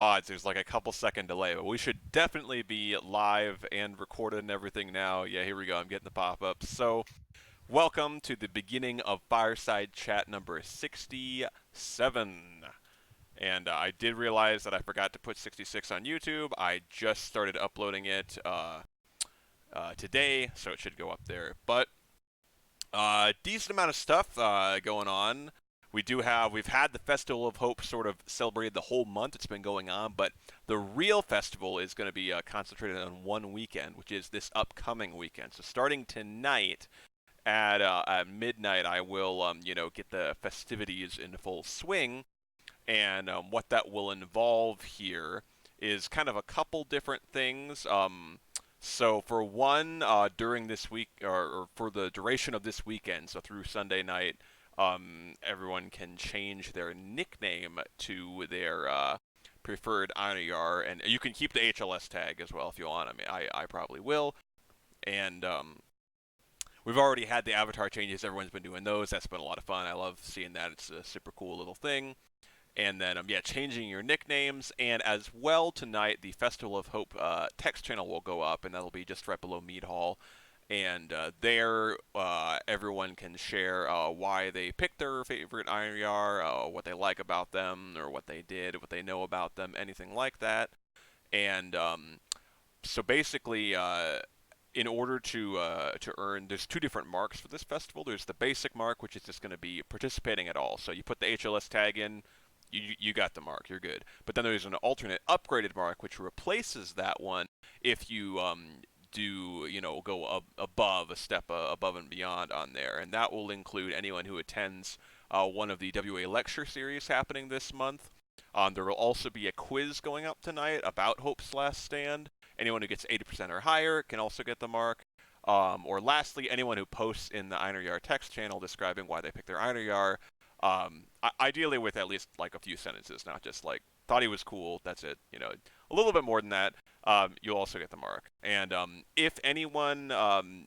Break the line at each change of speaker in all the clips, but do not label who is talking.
odds. There's like a couple second delay, but we should definitely be live and recorded and everything now. Yeah, here we go. I'm getting the pop-up. So, welcome to the beginning of Fireside Chat number 67. And I did realize that I forgot to put 66 on YouTube. I just started uploading it today, so it should go up there. But decent amount of stuff going on. We've had the Festival of Hope sort of celebrated the whole month. It's been going on, but the real festival is going to be concentrated on one weekend, which is this upcoming weekend. So starting tonight at midnight, I will get the festivities in full swing, and what that will involve here is kind of a couple different things. So for one, during this week, or for the duration of this weekend, so through Sunday night, everyone can change their nickname to their preferred INR, and you can keep the HLS tag as well if you want. I mean, I probably will. And we've already had the avatar changes. Everyone's been doing those. That's been a lot of fun. I love seeing that. It's a super cool little thing. And then, yeah, changing your nicknames. And as well, tonight, the Festival of Hope text channel will go up, and that'll be just right below Mead Hall. And there, everyone can share why they picked their favorite INR, what they like about them, or what they did, what they know about them, anything like that. And so basically, in order to earn, there's two different marks for this festival. There's the basic mark, which is just going to be participating at all. So you put the HLS tag in, you got the mark, you're good. But then there's an alternate upgraded mark, which replaces that one if you do go above a step above and beyond on there, and that will include anyone who attends one of the WA lecture series happening this month. There will also be a quiz going up tonight about Hope's Last Stand. Anyone who gets 80% or higher can also get the mark. Or lastly, anyone who posts in the Einar text channel describing why they picked their Einar, ideally with at least like a few sentences, not just like thought he was cool. That's it. A little bit more than that. You'll also get the mark. And if anyone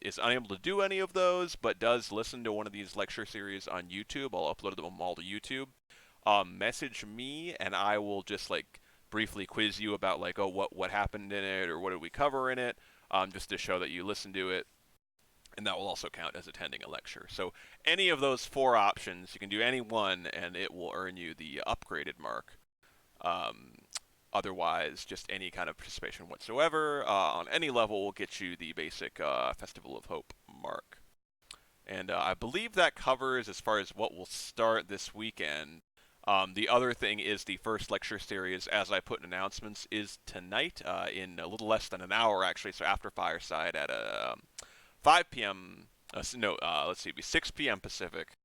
is unable to do any of those, but does listen to one of these lecture series on YouTube, I'll upload them all to YouTube. Message me, and I will just like briefly quiz you about like, oh, what happened in it, or what did we cover in it, just to show that you listened to it, and that will also count as attending a lecture. So any of those four options, you can do any one, and it will earn you the upgraded mark. Um, Otherwise, just any kind of participation whatsoever on any level will get you the basic Festival of Hope mark. And I believe that covers as far as what will start this weekend. The other thing is the first lecture series, as I put in announcements, is tonight in a little less than an hour, actually. So after Fireside at 5 p.m. No, let's see, it'll be 6 p.m. Pacific,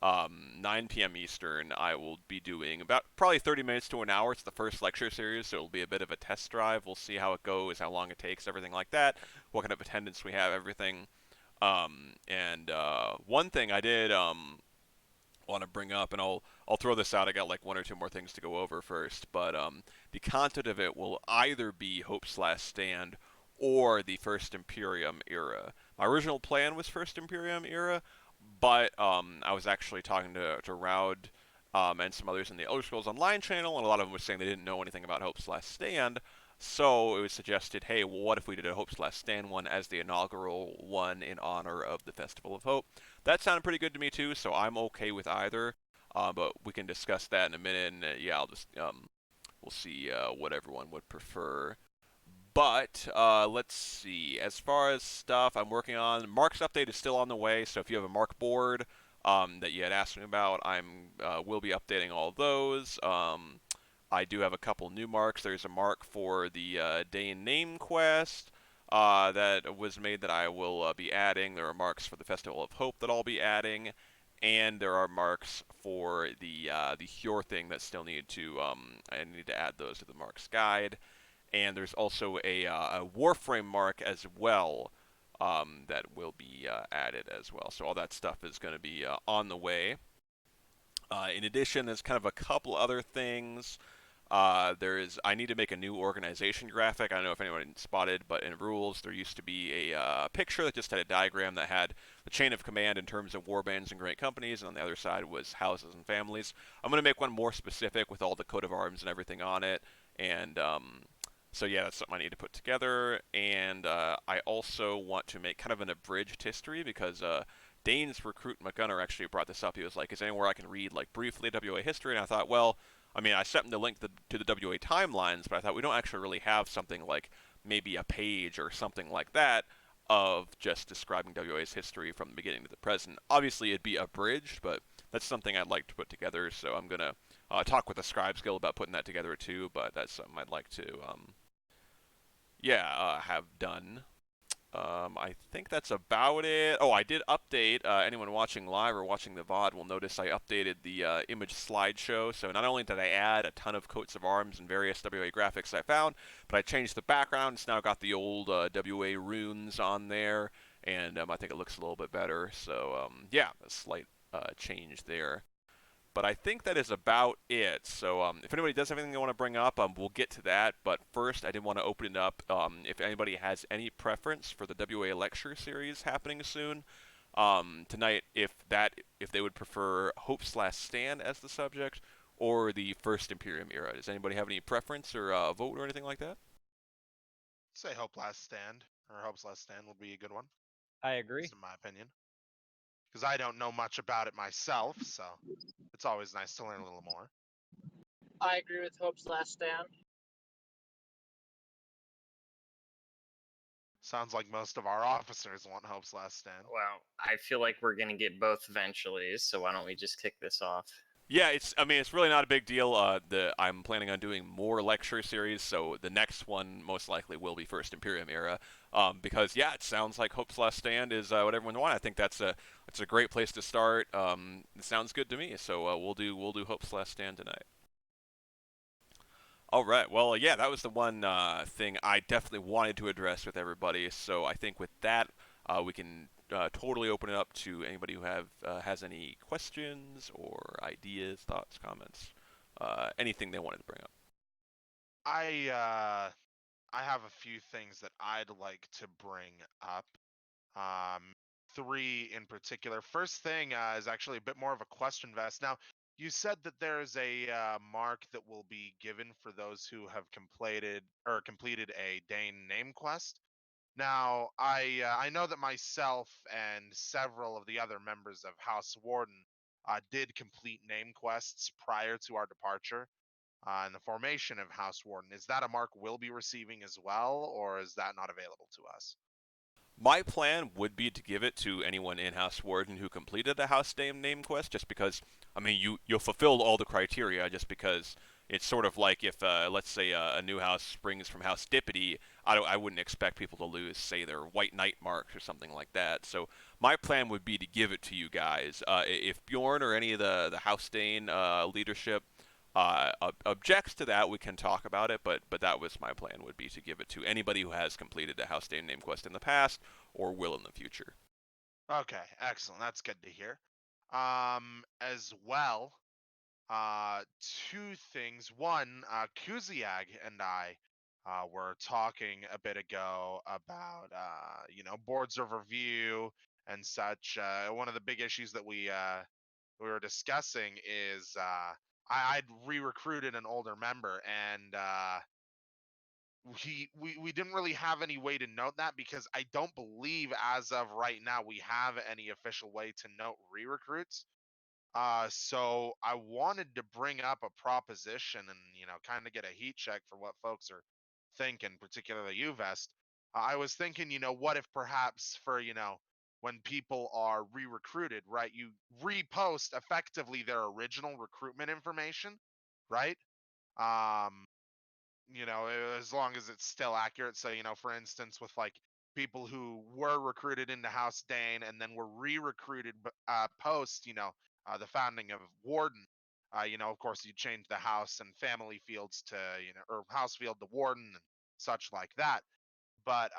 9 p.m. Eastern. I will be doing about probably 30 minutes to an hour. It's the first lecture series, so it'll be a bit of a test drive. We'll see how it goes, how long it takes, everything like that, what kind of attendance we have, everything. And one thing I did want to bring up, and I'll throw this out. I got like one or two more things to go over first, but the content of it will either be Hope's Last Stand or the First Imperium era. My original plan was First Imperium era, but I was actually talking to Raud and some others in the Elder Scrolls Online channel, and a lot of them were saying they didn't know anything about Hope's Last Stand. So it was suggested, hey, well, what if we did a Hope's Last Stand one as the inaugural one in honor of the Festival of Hope? That sounded pretty good to me too, so I'm okay with either. But we can discuss that in a minute, and yeah, I'll just we'll see what everyone would prefer. But let's see. As far as stuff I'm working on, Mark's update is still on the way. So if you have a Mark board that you had asked me about, I'm will be updating all of those. I do have a couple new marks. There's a mark for the day and name quest that was made that I will be adding. There are marks for the Festival of Hope that I'll be adding, and there are marks for the Hjor thing that still need to I need to add those to the marks guide. And there's also a Warframe mark as well that will be added as well. So all that stuff is going to be on the way. In addition, there's kind of a couple other things. I need to make a new organization graphic. I don't know if anyone spotted, but in rules there used to be a picture that just had a diagram that had the chain of command in terms of warbands and great companies, and on the other side was houses and families. I'm going to make one more specific with all the coat of arms and everything on it, And so yeah, that's something I need to put together. And I also want to make kind of an abridged history because Dane's recruit McGunner actually brought this up. He was like, "Is there anywhere I can read like briefly WA history?" And I thought, well, I mean, I sent him the link to the WA timelines, but I thought we don't actually really have something like maybe a page or something like that of just describing WA's history from the beginning to the present. Obviously, it'd be abridged, but that's something I'd like to put together. So I'm gonna talk with the Scribes Guild about putting that together too. But that's something I'd like to, have done. I think that's about it. Oh, I did update. Anyone watching live or watching the VOD will notice I updated the image slideshow. So not only did I add a ton of coats of arms and various WA graphics I found, but I changed the background. It's now got the old WA runes on there, and I think it looks a little bit better. So yeah, a slight change there. But I think that is about it. So if anybody does have anything they want to bring up, we'll get to that. But first, I did want to open it up. If anybody has any preference for the WA lecture series happening soon tonight, if they would prefer Hope's Last Stand as the subject or the First Imperium era. Does anybody have any preference or vote or anything like that?
Say Hope Last Stand, or Hope's Last Stand would be a good one,
I
at
agree.
least in my opinion. Because I don't know much about it myself, so it's always nice to learn a little more.
I agree with Hope's Last Stand.
Sounds like most of our officers want Hope's Last Stand.
Well, I feel like we're gonna get both eventually, so why don't we just kick this off?
Yeah, I mean, it's really not a big deal. I'm planning on doing more lecture series, so the next one most likely will be First Imperium era. Because yeah, it sounds like Hope's Last Stand is what everyone wants. I think it's a great place to start. It sounds good to me. So we'll do Hope's Last Stand tonight. All right. Well, yeah, that was the one thing I definitely wanted to address with everybody. So I think with that, we can totally open it up to anybody who has any questions or ideas, thoughts, comments, anything they wanted to bring up.
I have a few things that I'd like to bring up. Um, three in particular. First thing is actually a bit more of a question vest. Now, you said that there's a mark that will be given for those who have completed a Dane name quest. Now, I know that myself and several of the other members of House Warden did complete name quests prior to our departure in the formation of House Warden. Is that a mark we'll be receiving as well, or is that not available to us?
My plan would be to give it to anyone in House Warden who completed a House name quest, just because I mean you fulfilled all the criteria. Just because it's sort of like if let's say a new house springs from House Dippity, I wouldn't expect people to lose say their White Knight marks or something like that. So my plan would be to give it to you guys. If Bjorn or any of the House Dane leadership objects to that, we can talk about it. But that was my plan, would be to give it to anybody who has completed a House Dane name quest in the past or will in the future.
Okay, excellent. That's good to hear. As well, uh, two things. One, Kuziag and I were talking a bit ago about boards of review and such. One of the big issues that we were discussing is I'd re-recruited an older member, and we didn't really have any way to note that because I don't believe as of right now we have any official way to note re-recruits. So I wanted to bring up a proposition and kind of get a heat check for what folks are thinking, particularly you, Vest. I was thinking, what if perhaps for when people are re-recruited, right? You repost effectively their original recruitment information, right? Um, as long as it's still accurate. So, for instance, with like people who were recruited into House Dane and then were re-recruited post, the founding of Warden. Of course, you change the house and family fields to, or house field to Warden and such like that. But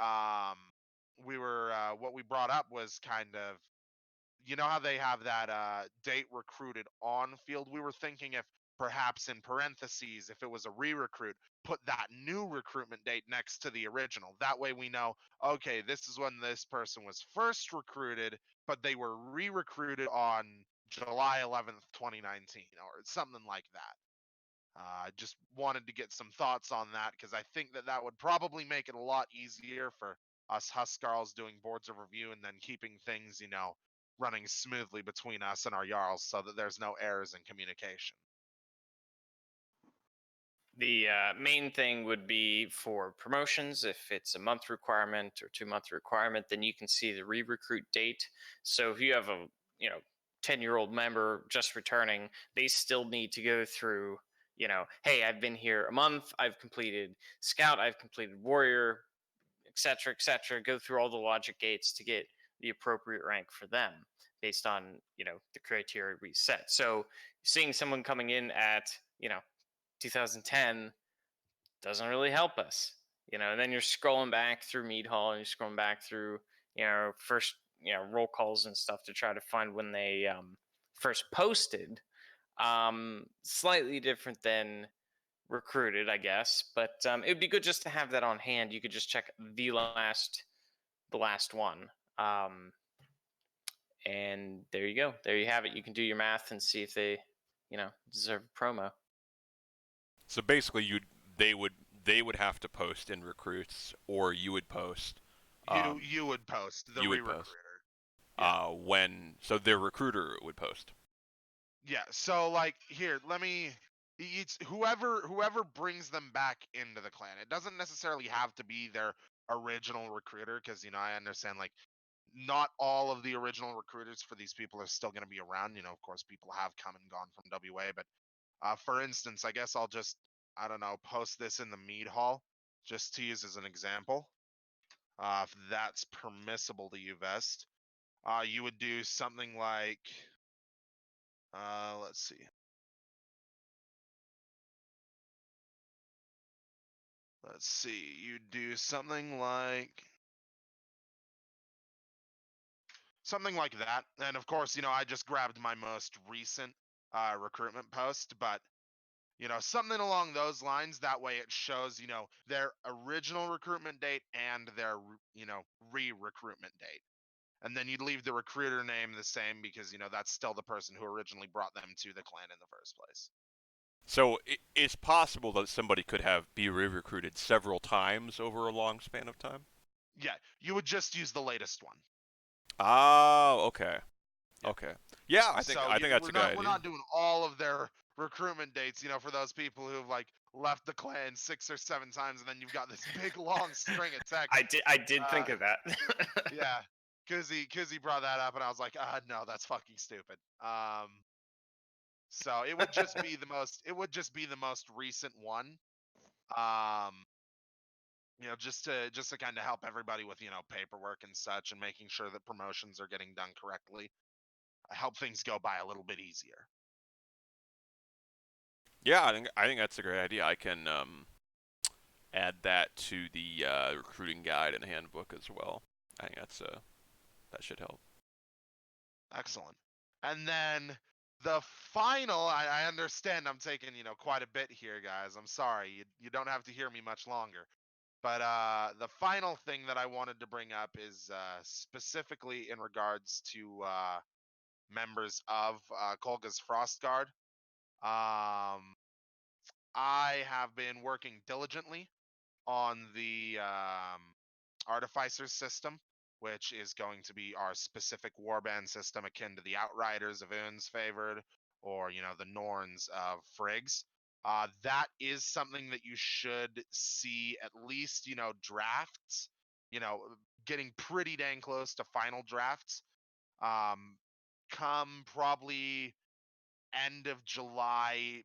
what we brought up was kind of, how they have that date recruited on field. We were thinking if perhaps in parentheses, if it was a re-recruit, put that new recruitment date next to the original. That way we know, okay, this is when this person was first recruited, but they were re-recruited on July 11th, 2019, or something like that. Just wanted to get some thoughts on that because I think that would probably make it a lot easier for us Huskarls doing boards of review and then keeping things, running smoothly between us and our Jarls so that there's no errors in communication.
The main thing would be for promotions. If it's a month requirement or 2-month requirement, then you can see the re-recruit date. So if you have a 10-year-old member just returning, they still need to go through. Hey, I've been here a month. I've completed Scout. I've completed Warrior, etc., etc. Go through all the logic gates to get the appropriate rank for them based on the criteria we set. So seeing someone coming in at 2010 doesn't really help us. And then you're scrolling back through Mead Hall and you're scrolling back through, first, roll calls and stuff to try to find when they first posted. Slightly different than recruited, I guess, but it would be good just to have that on hand. You could just check the last one. And there you go. There you have it. You can do your math and see if they, deserve a promo.
So basically, they would have to post in recruits, or you would post.
You would post the
you would
re-recruiter.
post.
Yeah.
So their recruiter would post.
Yeah. So here, let me. It's whoever brings them back into the clan. It doesn't necessarily have to be their original recruiter because I understand not all of the original recruiters for these people are still going to be around. Of course, people have come and gone from WA, but for instance, I guess I'll just, I don't know, post this in the Mead Hall just to use as an example. If that's permissible to you, Vest, you would do something like, let's see. Let's see, you do something like that. And of course, I just grabbed my most recent recruitment post, but something along those lines. That way it shows, their original recruitment date and their, re-recruitment date. And then you'd leave the recruiter name the same because, that's still the person who originally brought them to the clan in the first place.
So it's possible that somebody could be re-recruited several times over a long span of time?
Yeah, you would just use the latest one.
Oh, okay.
Yeah.
Okay. Yeah, I think
So
that's a good idea.
we're not doing all of their recruitment dates, for those people who've left the clan 6 or 7 times, and then you've got this big long string of text.
I did think of that.
Yeah, because he brought that up, and I was like, no, that's fucking stupid. So it would just be the most recent one. Just to kind of help everybody with paperwork and such, and making sure that promotions are getting done correctly. Help things go by a little bit easier.
Yeah, I think that's a great idea. I can add that to the recruiting guide and handbook as well. I think that should help.
Excellent. And then the final, I understand I'm taking quite a bit here, guys. I'm sorry, you don't have to hear me much longer. But the final thing that I wanted to bring up is specifically in regards to members of Kolga's Frost Guard. I have been working diligently on the Artificer system, which is going to be our specific warband system akin to the Outriders of Un's Favored, or the Norns of Friggs. That is something that you should see at least drafts, getting pretty dang close to final drafts. Come probably end of July,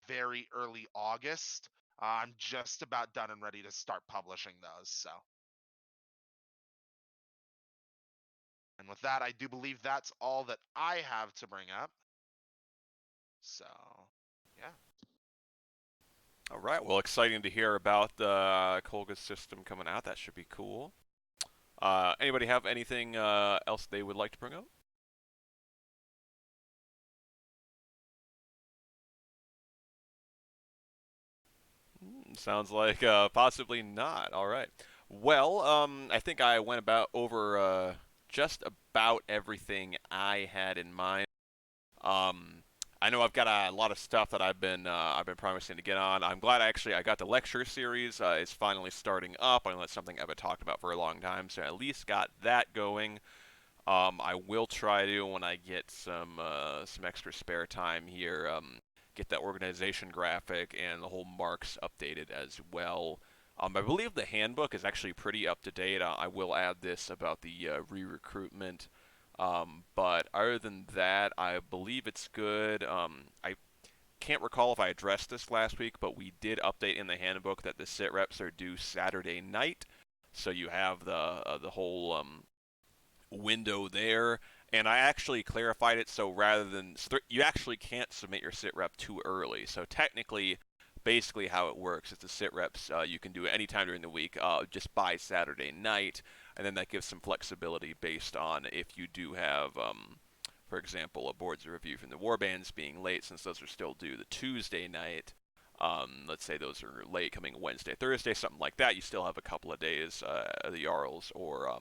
very early August. I'm just about done and ready to start publishing those. So, and with that, I do believe that's all that I have to bring up. So, yeah.
All right. Well, exciting to hear about the Kolga system coming out. That should be cool. Anybody have anything else they would like to bring up? Sounds like possibly not. All right. Well, I think I went over just about everything I had in mind. I know I've got a lot of stuff that I've been promising to get on. I'm glad I got the lecture series. It's finally starting up. I know that's something I've been talking about for a long time, so I at least got that going. I will try to when I get some extra spare time here. Get that organization graphic and the whole marks updated as well. I believe the handbook is actually pretty up to date. I will add this about the re-recruitment. But other than that, I believe it's good. I can't recall if I addressed this last week, but we did update in the handbook that the sit reps are due Saturday night, so you have the whole window there. And I actually clarified it so rather than you actually can't submit your sit rep too early. So technically, basically how it works is the sit reps you can do it anytime during the week, just by Saturday night, and then that gives some flexibility based on if you do have, for example, a boards review from the warbands being late, since those are still due the Tuesday night. Let's say those are late coming Wednesday, Thursday, something like that. You still have a couple of days. The Jarls or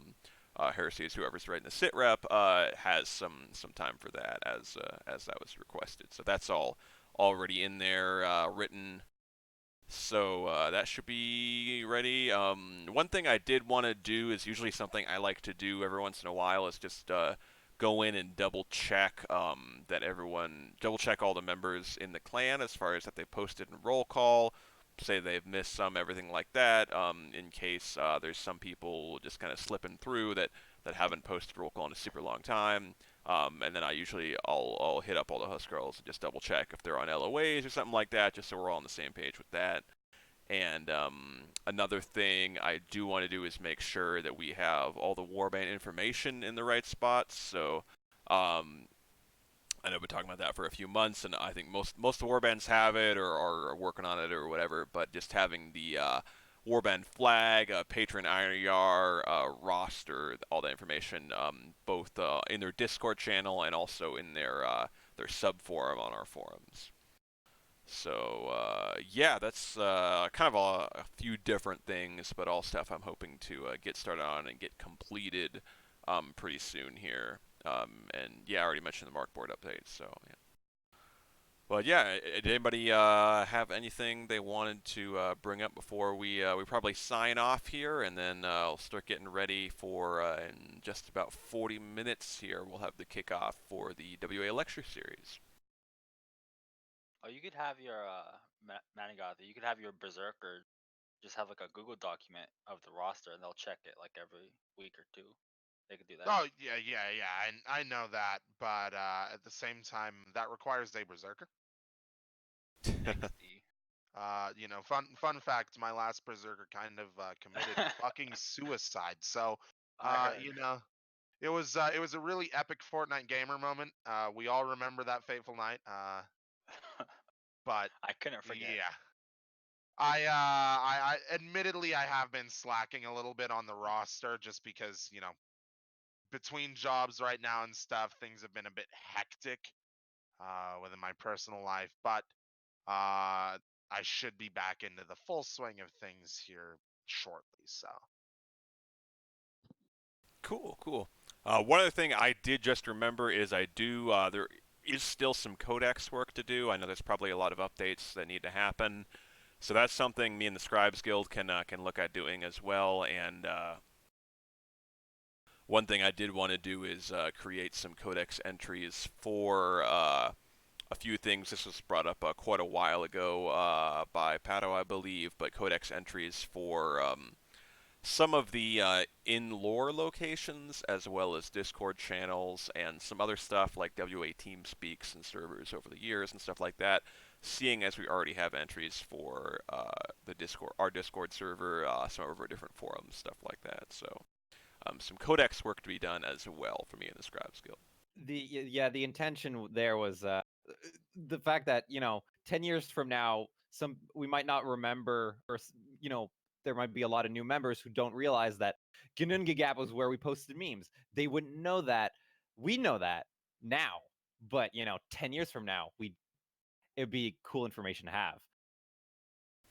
Heresies, whoever's writing the sit rep, has some time for that as that was requested. So that's all already in there, written. So that should be ready. One thing I did want to do is usually something I like to do every once in a while is just go in and double check that everyone double check all the members in the clan as far as that they posted in roll call, say they've missed some, everything like that. In case there's some people just kind of slipping through that haven't posted roll call in a super long time. And then I'll hit up all the Husk girls and just double check if they're on LOAs or something like that, just so we're all on the same page with that. And another thing I do want to do is make sure that we have all the warband information in the right spots. So I know we've been talking about that for a few months, and I think most of the warbands have it or are working on it or whatever. But just having the warband flag, patron IR, roster, all that information, both in their Discord channel and also in their sub forum on our forums. So yeah, that's kind of a few different things, but all stuff I'm hoping to get started on and get completed pretty soon here. And yeah, I already mentioned the Mark board update, so yeah. Well, yeah. Did anybody have anything they wanted to bring up before we probably sign off here, and then we'll start getting ready for in just about 40 minutes here. We'll have the kickoff for the WA lecture series.
Oh, you could have your Manigath, you could have your Berserker just have like a Google document of the roster, and they'll check it like every week or two. They could do that.
Oh yeah. I know that, but at the same time, that requires a berserker.
XD.
Fun fact: my last berserker kind of committed fucking suicide. So,
I heard.
it was a really epic Fortnite gamer moment. We all remember that fateful night. But
I couldn't forget.
yeah, I admittedly I have been slacking a little bit on the roster just because between jobs right now and stuff, things have been a bit hectic within my personal life. But I should be back into the full swing of things here shortly. So
Cool. One other thing I did just remember is there is still some codex work to do. I know there's probably a lot of updates that need to happen, so that's something me and the Scribes Guild can look at doing as well. And one thing I did want to do is create some codex entries for a few things. This was brought up quite a while ago by Pato, I believe, but codex entries for some of the in-lore locations, as well as Discord channels and some other stuff like WA TeamSpeaks and servers over the years and stuff like that. Seeing as we already have entries for our Discord server, some of our different forums, stuff like that. So some codex work to be done as well for me and the Scribes Guild.
The intention there was the fact that 10 years from now we might not remember, or there might be a lot of new members who don't realize that Ginunga Gap was where we posted memes. They wouldn't know that. We know that now, but 10 years from now it'd be cool information to have.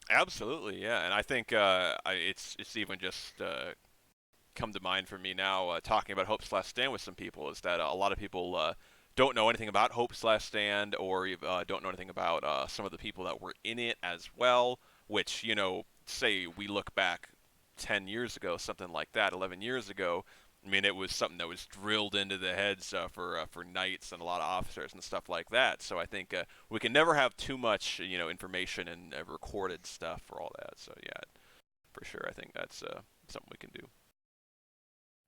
Absolutely, yeah, and I think it's even just come to mind for me now talking about Hope/Stand with some people is that a lot of people don't know anything about Hope/Stand or don't know anything about some of the people that were in it as well, which, say we look back 10 years ago, something like that, 11 years ago, I mean, it was something that was drilled into the heads for knights and a lot of officers and stuff like that. So I think we can never have too much, information and recorded stuff for all that. So yeah, for sure, I think that's something we can do.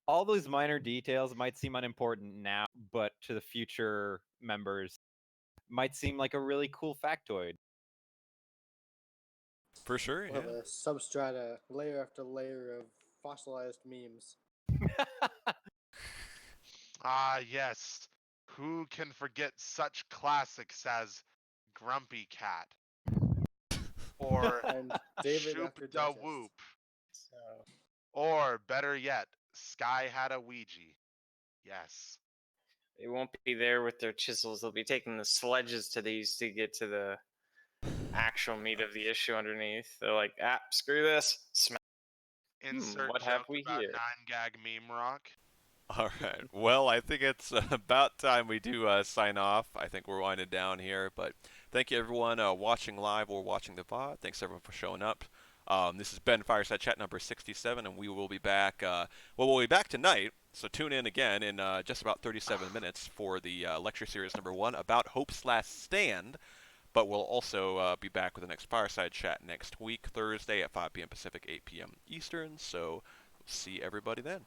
All those minor details might seem unimportant now, but to the future members, might seem like a really cool factoid.
For sure,
We'll
yeah.
have a substrata, layer after layer of fossilized memes.
Ah, yes. Who can forget such classics as Grumpy Cat or
And David
Shoop
after
da
dentist.
Whoop,
So
or better yet, Sky had a Ouija? Yes.
They won't be there with their chisels. They'll be taking the sledges to these to get to the actual meat of the issue underneath. They're like, screw this. Smack.
Insert
What have
joke
we
about
here?
9gag meme rock.
All right. Well, I think it's about time we do sign off. I think we're winding down here, but thank you everyone watching live or watching the VOD. Thanks everyone for showing up. This has been Fireside Chat number 67, and we will be back. We'll be back tonight, so tune in again in just about 37 minutes for the lecture series number 1 about Hope/Stand. But we'll also be back with the next Fireside Chat next week, Thursday at 5 p.m. Pacific, 8 p.m. Eastern. So see everybody then.